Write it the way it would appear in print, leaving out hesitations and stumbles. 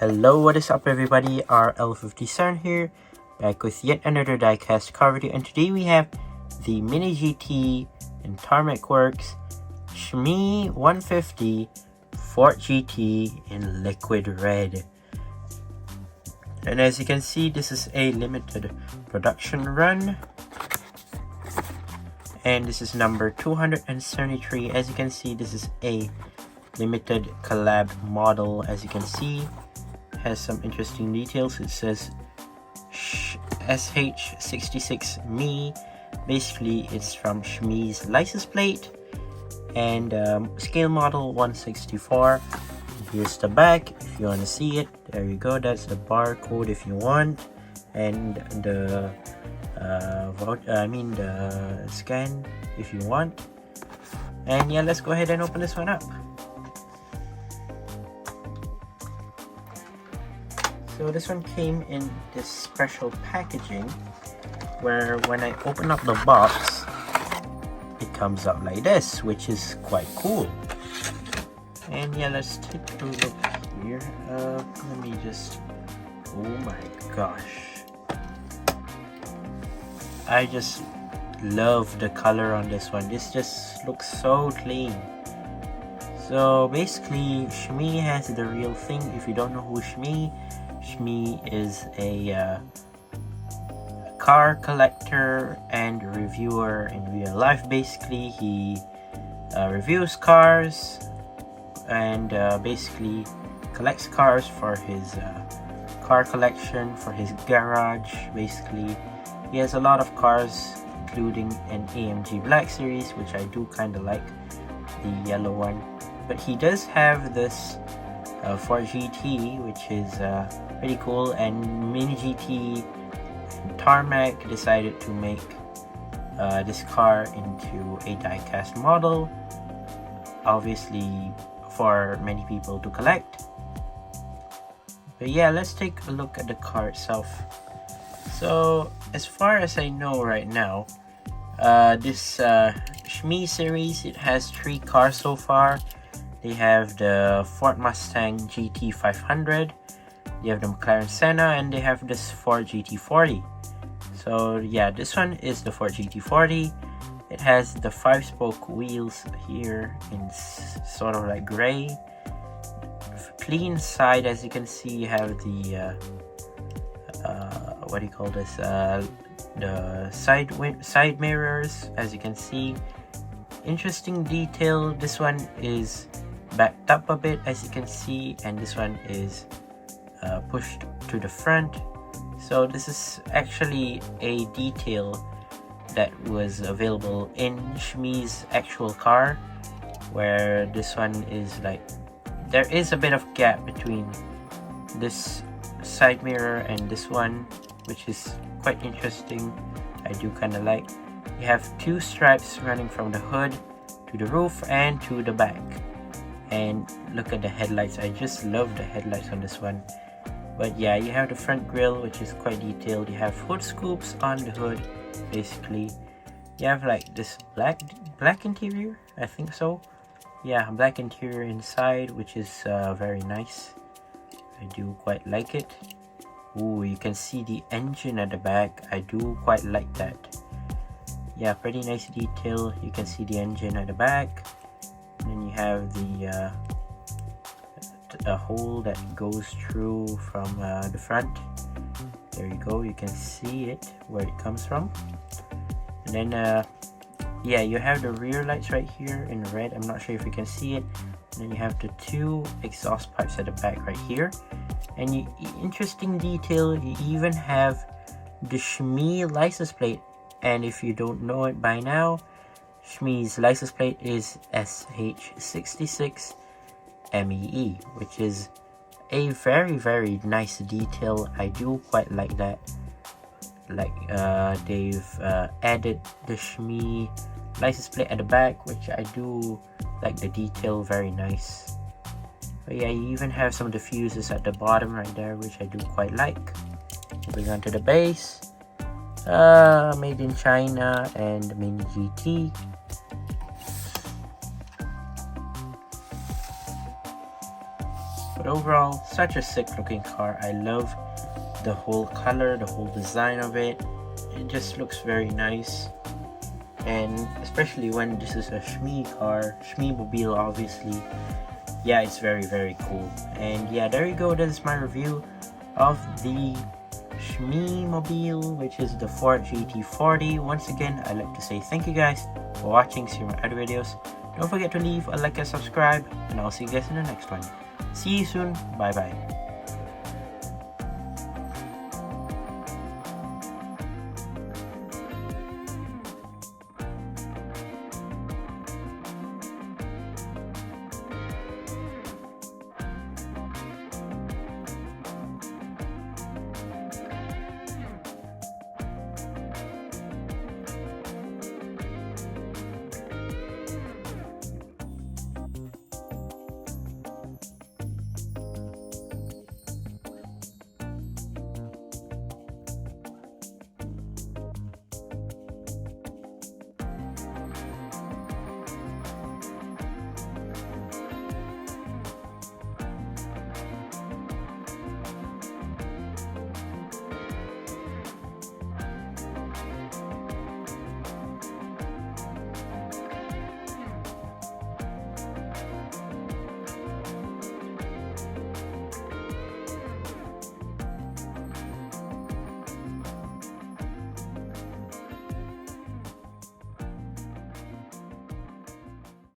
Hello, what is up everybody, RL57 here, back with yet another diecast car video, and today we have the Mini GT and Tarmac Works Shmee150 Ford GT in liquid red. And as you can see, this is a limited production run, and this is number 273. As you can see, this is a limited collab model. As you can see, has some interesting details. It says SH66 Me. Basically, it's from Shmee's license plate, and scale model 164. Here's the back if you want to see it. There you go. That's the barcode if you want, and the the scan if you want. And yeah, let's go ahead and open this one up. So this one came in this special packaging where when I open up the box, it comes out like this, which is quite cool. And yeah, let's take a look here. Let me just, oh my gosh, I just love the color on this one. This just looks so clean. So basically, Shmee has the real thing. If you don't know who Shmee is a car collector and reviewer in real life. Basically, he reviews cars and basically collects cars for his car collection, for his garage. Basically, he has a lot of cars, including an AMG Black Series, which I do kind of like, the yellow one. But he does have this Ford GT, which is pretty cool, and Mini GT and Tarmac decided to make this car into a diecast model, obviously for many people to collect. But yeah, let's take a look at the car itself. So as far as I know right now, this Shmee series, it has 3 cars so far. They have the Ford Mustang GT 500, they have the McLaren Senna, and they have this Ford GT40. So yeah, this one is the Ford GT40. It has the 5-spoke wheels here in sort of like gray. Clean side, as you can see, you have the what do you call this? The side mirrors, as you can see. Interesting detail. This one is backed up a bit, as you can see, and this one is pushed to the front. So this is actually a detail that was available in Shmee's actual car, where this one is like, there is a bit of gap between this side mirror and this one, which is quite interesting. I do kind of like. You have 2 stripes running from the hood to the roof and to the back. And look at the headlights. I just love the headlights on this one. But yeah, you have the front grille, which is quite detailed. You have hood scoops on the hood. Basically, you have like this black interior, I think so. Yeah, black interior inside, which is very nice. I do quite like it. Ooh, you can see the engine at the back. I do quite like that. Yeah, pretty nice detail. You can see the engine at the back. And then you have the hole that goes through from the front. There you go, you can see it where it comes from. And then yeah, you have the rear lights right here in red. I'm not sure if you can see it. And then you have the 2 exhaust pipes at the back right here. And interesting detail, you even have the Shmee license plate. And if you don't know it by now, Shmee's license plate is SH66 MEE, which is a very nice detail. I do quite like that. Like they've added the Shmee license plate at the back, which I do like the detail, very nice. But yeah, you even have some of the fuses at the bottom right there, which I do quite like. Moving on to the base. Made in China and Mini GT. But overall, such a sick looking car. I love the whole color, the whole design of it. It just looks very nice. And especially when this is a Shmee car, Shmee-mobile obviously. Yeah, it's very cool. And yeah, there you go. That is my review of the Shmee-mobile, which is the Ford GT40. Once again, I'd like to say thank you guys for watching. See my other videos. Don't forget to leave a like and subscribe, and I'll see you guys in the next one. See you soon. Bye bye.